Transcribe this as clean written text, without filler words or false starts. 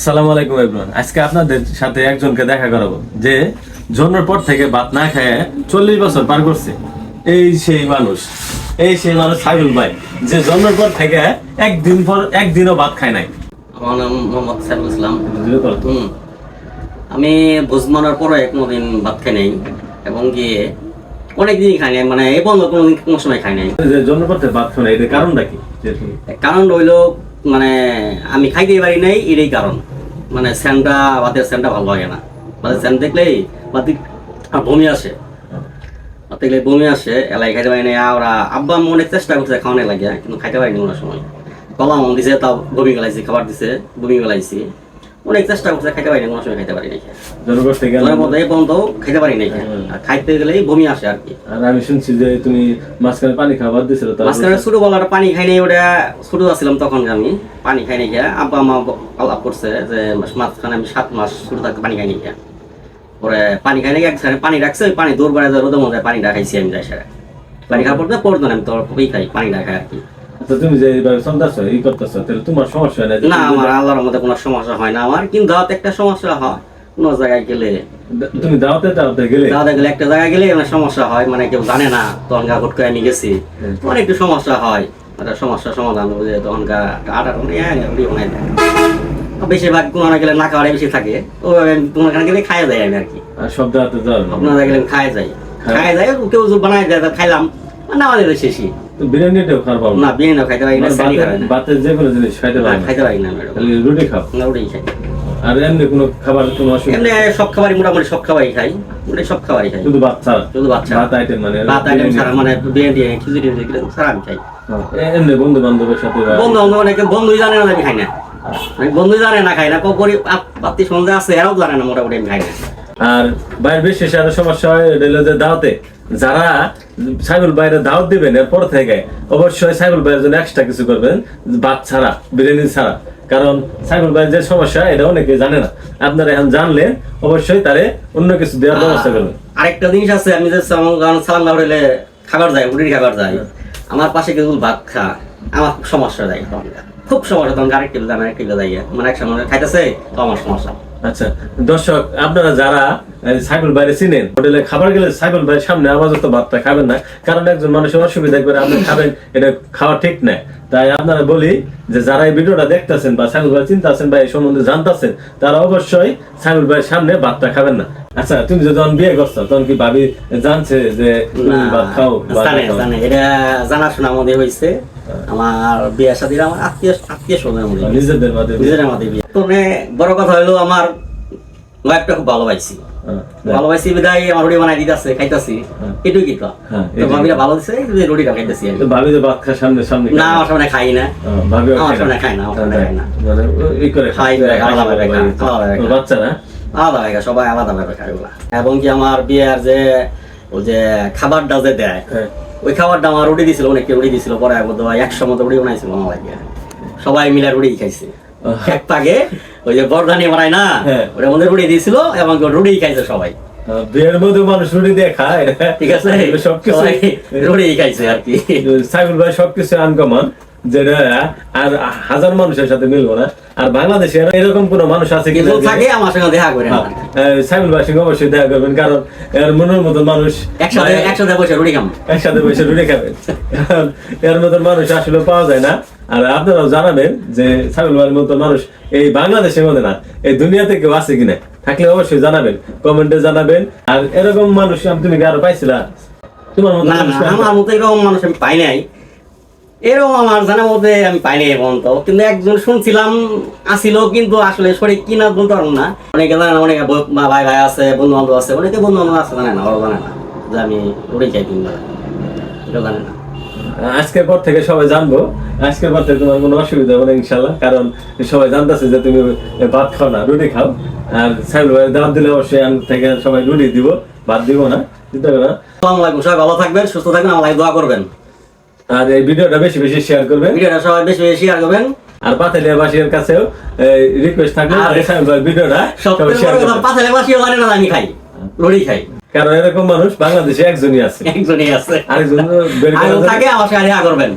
আসসালামু আলাইকুম এভরিওয়ান। আজকে আপনাদের সাথে একজনকে দেখা করাবো যে জন্মের পর থেকে ভাত না খেয়ে 40 বছর পার করছে। এই সেই মানুষ সাইফুল ভাই, যে জন্মের পর থেকে একদিনও ভাত খায় নাই। আমার নাম মোহাম্মদ সাইফুল ইসলাম। আমি বুঝমানোর পরে কোনোদিন ভাত খাই নাই এবং গিয়ে অনেকদিনই খাই নাই, মানে এই বন্ধ কোনো সময় খাই নাই। যে জন্মের পর থেকে ভাত খায় না, এর কারণটা কি? কারণ রইলো মানে আমি খাইতেই পারি নাই, এটাই কারণ। মানে ভাতের স্যান্ডটা ভালো লাগে না। ভাতের স্যান্ড দেখলেই বমি আসে, দেখলে বমি আসে, এলাই খাইতে পারি নাই। ওরা আব্বা আম্মু অনেক চেষ্টা করছে খাওয়ানো লাগে, কিন্তু খাইতে পারিনি কোনো সময়। কলা মন দিছে, তাও বমি গলাইছি, খাবার দিছে বমি গলাইছি, অনেক চেষ্টা করছে, খাইতে পারি না কোনো সময়, খাইতে পারি নাই। এই পর্যন্ত খাইতে পারি নাই, খাইতে গেলেই বমি আসে আর কি। আর আমি শুনছি যে তুমি মাঝখানে পানি খাবার দিছিল, মাঝখানে ছোটবেলাটা পানি খাই নাই, ওটা ছোট আসছিলাম তখন আমি পানি খাই নাই খেয়া। আব্বা মা আলাপ করছে যে মাঝখানে আমি 7 মাস ছোট থাকতে পানি খাই নাই খেয়া। পরে পানি খাই নাই, এক সাইডে পানি রাখছে, ওই পানি দৌড় বেড়া রোদের মধ্যে পানিটা খাইছি আমি। যাই সারা পানি খাওয়ার পর পড়তো না, আমি তো খাই পানিটা খাই আর কি। তুমি যে সন্তাস ই করতেছো, তাহলে তোমার সমস্যা হয় না? না, আমার আল্লাহর মধ্যে কোনো সমস্যা হয় না আমার, কিন্তু দাওয়াতে একটা সমস্যা হয়। কোনো জায়গায় গেলে, তুমি দাওয়াতে গেলে একটা জায়গায় গেলে আমার সমস্যা হয়, মানে কেউ জানে না, তখন গা হুট করে আমি গেছি, তখন একটু সমস্যা হয়। একটা সমস্যার সমাধান বুঝে তখন গা আটা বানাই দেয়। বেশিরভাগ কোনো গেলে না খাওয়ারে বেশি থাকে, ওইভাবে তোমার এখানে গেলে খাইয়া যায় আমি আর কি। সব দাওয়াতে যাও? আপনার গেলে খাইয়া যায়, কেউ বানাই দেয়, খাইলাম না, আমাদের শেষই। বিরিয়ানিটাও খাওয়া পাবো না, বিরিয়ানিও খাইতে পারি না, ভাতের যে কোনো জিনিস খাইতে পারি না। রুটি খাও? না, রুটি খাই। আর এমনি কোনো খাবার কোনো অসুবিধা? এমনি সব খাবারই মোটামুটি সব খাবারই খাই, সব খাবারই খাই, শুধু ভাত ছাড়া? শুধু ভাত আইটেম মানে ভাত আইটেম ছাড়া, মানে বিরিয়ানি খিচুড়ি ছাড়া আমি খাই। এমনি বন্ধু বান্ধবের সাথে? বন্ধু অনেকে বন্ধুই জানে না আমি খাই না, বন্ধুই জানে না খাই না, পাত্রী সন্ধ্যা আছে এরাও জানে না মোটামুটি আমি খাই না। আর বাইরে বিশেষ আরো সমস্যা হয় যে দাওয়াতে যারা সাইফুল ভাইয়ের দাওয়াত দিবেন, এরপর থেকে অবশ্যই সাইফুল ভাইয়ের জন্য এক্সট্রা কিছু করবেন, ভাত ছাড়া, বিরিয়ানি ছাড়া। কারণ সাইফুল ভাইয়ের যে সমস্যা, এটা অনেকে জানে না। আপনারা এখন জানলে অবশ্যই তারে অন্য কিছু দেওয়ার ব্যবস্থা করবেন। আরেকটা জিনিস আছে, আমি যে সালাম হইলে খাবার যায়, রুটির খাবার যায়, আমার পাশে কেউ ভাত খা, আমার খুব সমস্যা যায়, খুব সমস্যা। তখন আরেক টেবিল যায়, আরেক টেবিল যাই, মানে একসঙ্গে খাইতেছে, তো আমার সমস্যা। আচ্ছা দর্শক, আপনারা যারা সাইফুল ভাইরে চিনেন, হোটেলে খাবার গেলে সাইফুল ভাইয়ের সামনে আপাতত ভাতটা খাবেন না, কারণ একজন মানুষের অসুবিধা করে আপনি খাবেন, এটা খাওয়া ঠিক না। তাই আপনারা বলি যে যারা এই ভিডিওটা দেখতেছেন বা সাইফুল ভাই চিন্তাছেন বা এই সম্বন্ধে জানতেছেন, তারা অবশ্যই সাইফুল ভাইয়ের সামনে ভাতটা খাবেন না। আচ্ছা, তুমি যখন বিয়ে করছো তখন কি ভাবি জানছে যে তুমি ভাত খাও? এটা জানাশোনা আমাদের হয়েছে, আমার বিয়ের সাথে আমার আত্মীয় স্বজনের মধ্যে, নিজেদের মধ্যে বিয়ে। তবে বড় কথা হলো আমার ওয়াইফটা খুব ভালোবাসি বিদায় আমার রুটি বানাই দিতেছে, খাইতেছি, এটুই কি তো ভাবিরা ভালো দিচ্ছে, রুটিটা খাইতেছি। ভাবি যে ভাত খায় সামনে না, আমার সামনে খাই না, আমার সামনে খাই না, মানে এই করে খাই, বাচ্চারা আলাদা ভাবে, সবাই আলাদা ভাবে খায় ওগুলা। এবং কি আমার বিয়ের যে ওই যে খাবারটা যে দেয়, ওই খাবারটা আমার রুটি দিছিল, অনেকে রুটি দিছিল, পরে 100 মতো রুটি বানাইছিল আমার লাগে, সবাই মিলে রুটি খাইছে এক পাগে। ওই যে বরদানি বানায় না, ওটার মধ্যে রুটি দিয়েছিল এবং রুটি খাইছে সবাই। বিয়ের মধ্যে মানুষ রুটি দিয়ে খায়, ঠিক আছে, সবকিছু রুটি খাইছে আর কি। সাইফুল ভাই সবকিছু আনকমন, যেটা আর হাজার মানুষের সাথে মিলবো না। আর বাংলাদেশে এরকম কোন মানুষ আছে কি থাকে আমার সঙ্গে দেখা করে? সাইফুল ভাইয়ের সঙ্গে অবশ্যই দেখা করবেন, কারণ এর মনের মতো মানুষ একসাথে বসে রুটি খাবেন, এর মতো মানুষ আসলে পাওয়া যায় না। আর আপনারাও জানাবেন যে সাইফুল ভাইয়ের মতো মানুষ এই বাংলাদেশের মধ্যে না, এই দুনিয়াতে কেউ আছে কিনা, থাকলে অবশ্যই জানাবেন, কমেন্টে জানাবেন। আর এরকম মানুষ তুমি আরো পাইছিলা? তোমার মতো আমার মতো এরকম মানুষ আমি পাই নাই, এরকম আমার জানার মধ্যে আমি পাইনি এখন তো। কিন্তু একজন শুনছিলাম আসিল, কিন্তু আসলে সঠিক কিনা বলতে পারবো না। অনেকে জানে না, অনেকে ভাই আছে, বন্ধু বান্ধব আছে, অনেকে বন্ধু বান্ধব আছে, জানে না, ওরাও জানে না যে আমি রুটি খাই, কিন্তু এটা জানে না। আজকের পর থেকে সবাই জানবো, আজকের পর থেকে তোমার কোনো অসুবিধা হবে না ইনশাল্লাহ, কারণ সবাই জানতেছে যে তুমি ভাত খাও না, রুটি খাও। আর সাইফুল ভাই দাওয়াত দিলে অবশ্যই আমি থেকে সবাই রুটি দিব, ভাত দিব না, চিন্তা করো না। আসসালামু আলাইকুম, সবাই ভালো থাকবেন, সুস্থ থাকবেন, আমার দোয়া করবেন। আর এই ভিডিওটা বেশি বেশি শেয়ার করবেন, সবাই বেশি বেশি শেয়ার করবেন। আর পাথালিয়াবাসীর কাছেও রিকোয়েস্ট থাকবে ভিডিওটা পাথালিয়াবাসীও জানে না আমি খাই, রুটি খাই, কারণ এরকম মানুষ বাংলাদেশে একজনই আছে, আরেকজন আরেকজন থাকে, আমার সাথে করবেন।